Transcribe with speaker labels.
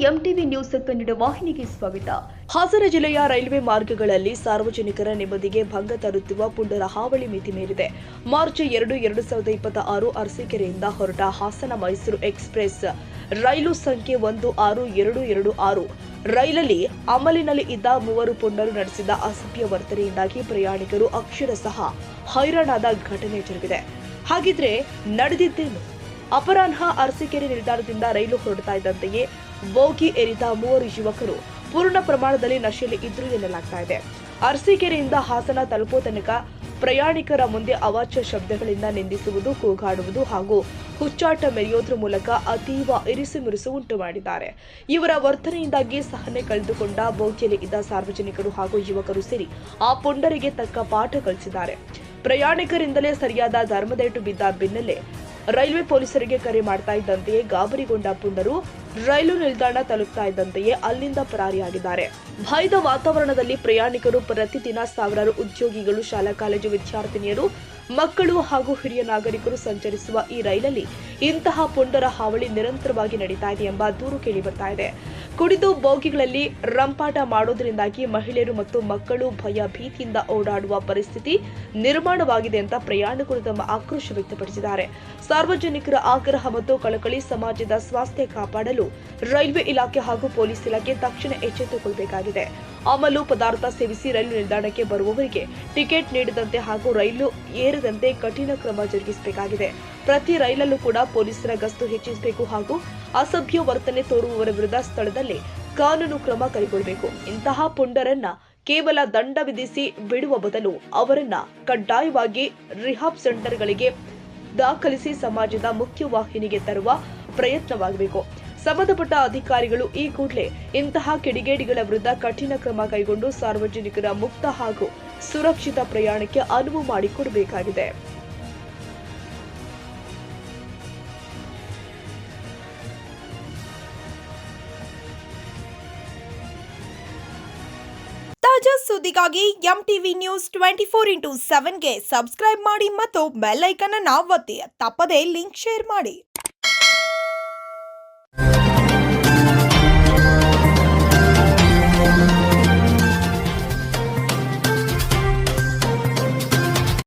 Speaker 1: MTV news Kannada ವಾಹಿನಿಗೆ ಸ್ವಾಗತ. ಹಾಸನ ಜಿಲ್ಲೆಯ ರೈಲ್ವೆ ಮಾರ್ಗಗಳಲ್ಲಿ ಸಾರ್ವಜನಿಕರ ನೆಮ್ಮದಿಗೆ ಭಂಗ ತರುತ್ತಿರುವ ಪುಂಡರ ಹಾವಳಿ ಮಿತಿ ಮೀರಿದೆ. ಮಾರ್ಚ್ 2, 2026 ಅರಸೀಕೆರೆಯಿಂದ ಹೊರಟ ಹಾಸನ ಮೈಸೂರು ಎಕ್ಸ್‌ಪ್ರೆಸ್ ರೈಲು ಸಂಖ್ಯೆ 16226 ರೈಲಲ್ಲಿ ಅಮಲಿನಲ್ಲಿ ಇದ್ದ 3 ಪುಂಡರು ನಡೆಸಿದ ಅಸಭ್ಯ ವರ್ತನೆಯಿಂದಾಗಿ ಪ್ರಯಾಣಿಕರು ಅಕ್ಷರಶಃ ಹೈರಾಣಾದ ಘಟನೆ ಜರುಗಿದೆ. ಹಾಗಿದ್ರೆ ನಡೆದಿದ್ದೇನು? ಅಪರಾಹ್ನ ಅರಸೀಕೆರೆ ನಿಲ್ದಾಣದಿಂದ ರೈಲು ಹೊರಡ್ತಾ ಇದ್ದಂತೆಯೇ ಬೋಗಿ ಏರಿದ 3 ಯುವಕರು ಪೂರ್ಣ ಪ್ರಮಾಣದಲ್ಲಿ ನಶೆಯಲ್ಲಿ ಇದ್ರು ಎನ್ನಲಾಗ್ತಾ ಇದೆ. ಅರಸೀಕೆರೆಯಿಂದ ಹಾಸನ ತಲುಪೋ ತನಕ ಪ್ರಯಾಣಿಕರ ಮುಂದೆ ಅವಾಚ್ಯ ಶಬ್ದಗಳಿಂದ ನಿಂದಿಸುವುದು, ಕೂಗಾಡುವುದು ಹಾಗೂ ಹುಚ್ಚಾಟ ಮೆರೆಯೋದ್ರ ಮೂಲಕ ಅತೀವ ಇರಿಸುಮಿರಿಸು ಉಂಟು ಮಾಡಿದ್ದಾರೆ. ಇವರ ವರ್ತನೆಯಿಂದಾಗಿ ಸಹನೆ ಕಳೆದುಕೊಂಡ ಬೋಗಿಯಲ್ಲಿ ಇದ್ದ ಸಾರ್ವಜನಿಕರು ಹಾಗೂ ಯುವಕರು ಸೇರಿ ಆ ಪುಂಡರಿಗೆ ತಕ್ಕ ಪಾಠ ಕಲಿಸಿದ್ದಾರೆ. ಪ್ರಯಾಣಿಕರಿಂದಲೇ ಸರಿಯಾದ ಧರ್ಮದೇಟು ಬಿದ್ದ ಬೆನ್ನಲ್ಲೇ ರೈಲ್ವೆ ಪೊಲೀಸರಿಗೆ ಕರೆ ಮಾಡ್ತಾ ಇದ್ದಂತೆಯೇ ಗಾಬರಿಗೊಂಡ ಪುಂಡರು ರೈಲು ನಿಲ್ದಾಣ ತಲುಪ್ತಾ ಇದ್ದಂತೆಯೇ ಅಲ್ಲಿಂದ ಪರಾರಿಯಾಗಿದ್ದಾರೆ. ಭಯದ ವಾತಾವರಣದಲ್ಲಿ ಪ್ರಯಾಣಿಕರು ಪ್ರತಿದಿನ ಸಾವಿರಾರು ಉದ್ಯೋಗಿಗಳು, ಶಾಲಾ ಕಾಲೇಜು ವಿದ್ಯಾರ್ಥಿನಿಯರು, ಮಕ್ಕಳು ಹಾಗೂ ಹಿರಿಯ ನಾಗರಿಕರು ಸಂಚರಿಸುವ ಈ ರೈಲಲ್ಲಿ ಇಂತಹ ಪುಂಡರ ಹಾವಳಿ ನಿರಂತರವಾಗಿ ನಡೀತಾ ಇದೆ ಎಂಬ ದೂರು ಕೇಳಿ ಬರ್ತಾ ಇದೆ. ಕುಡಿದು ಬೋಗಿಗಳಲ್ಲಿ ರಂಪಾಟ ಮಾಡೋದ್ರಿಂದಾಗಿ ಮಹಿಳೆಯರು ಮತ್ತು ಮಕ್ಕಳು ಭಯ ಭೀತಿಯಿಂದ ಓಡಾಡುವ ಪರಿಸ್ಥಿತಿ ನಿರ್ಮಾಣವಾಗಿದೆ ಅಂತ ಪ್ರಯಾಣಿಕರು ತಮ್ಮ ಆಕ್ರೋಶ ವ್ಯಕ್ತಪಡಿಸಿದ್ದಾರೆ. ಸಾರ್ವಜನಿಕರ ಆಗ್ರಹ ಮತ್ತು ಕಳಕಳಿ. ಸಮಾಜದ ಸ್ವಾಸ್ಥ್ಯ ಕಾಪಾಡಲು ರೈಲ್ವೆ ಇಲಾಖೆ ಹಾಗೂ ಪೊಲೀಸ್ ಇಲಾಖೆ ತಕ್ಷಣ ಎಚ್ಚೆತ್ತುಕೊಳ್ಳಬೇಕಾಗಿದೆ. ಅಮಲು ಪದಾರ್ಥ ಸೇವಿಸಿ ರೈಲು ನಿಲ್ದಾಣಕ್ಕೆ ಬರುವವರಿಗೆ ಟಿಕೆಟ್ ನೀಡದಂತೆ ಹಾಗೂ ರೈಲು ಏರದಂತೆ ಕಠಿಣ ಕ್ರಮ ಜರುಗಿಸಬೇಕಾಗಿದೆ. ಪ್ರತಿ ರೈಲಲ್ಲೂ ಕೂಡ ಪೊಲೀಸರ ಗಸ್ತು ಹೆಚ್ಚಿಸಬೇಕು ಹಾಗೂ ಅಸಭ್ಯ ವರ್ತನೆ ತೋರುವವರ ವಿರುದ್ಧ ಸ್ಥಳದಲ್ಲೇ ಕಾನೂನು ಕ್ರಮ ಕೈಗೊಳ್ಳಬೇಕು. ಇಂತಹ ಪುಂಡರನ್ನ ಕೇವಲ ದಂಡ ವಿಧಿಸಿ ಬಿಡುವ ಬದಲು ಅವರನ್ನ ಕಡ್ಡಾಯವಾಗಿ ರಿಹಾಬ್ ಸೆಂಟರ್ಗಳಿಗೆ ದಾಖಲಿಸಿ ಸಮಾಜದ ಮುಖ್ಯವಾಹಿನಿಗೆ ತರುವ ಪ್ರಯತ್ನವಾಗಬೇಕು. ಸಂಬಂಧಪಟ್ಟ ಅಧಿಕಾರಿಗಳು ಈ ಕೂಡಲೇ ಇಂತಹ ಕಿಡಿಗೇಡಿಗಳ ವಿರುದ್ಧ ಕಠಿಣ ಕ್ರಮ ಕೈಗೊಂಡು ಸಾರ್ವಜನಿಕರ ಮುಕ್ತ ಹಾಗೂ ಸುರಕ್ಷಿತ ಪ್ರಯಾಣಕ್ಕೆ ಅನುವು ಮಾಡಿಕೊಡಬೇಕಾಗಿದೆ.
Speaker 2: ತಾಜಾ ಸುದ್ದಿಗಾಗಿ ಎಂಟಿವಿ ನ್ಯೂಸ್ 24x7ಗೆ ಸಬ್ಸ್ಕ್ರೈಬ್ ಮಾಡಿ ಮತ್ತು ಬೆಲ್ ಐಕಾನ್ ಅನ್ನು ಒತ್ತಿ. ತಪ್ಪದೇ ಲಿಂಕ್ ಶೇರ್ ಮಾಡಿ.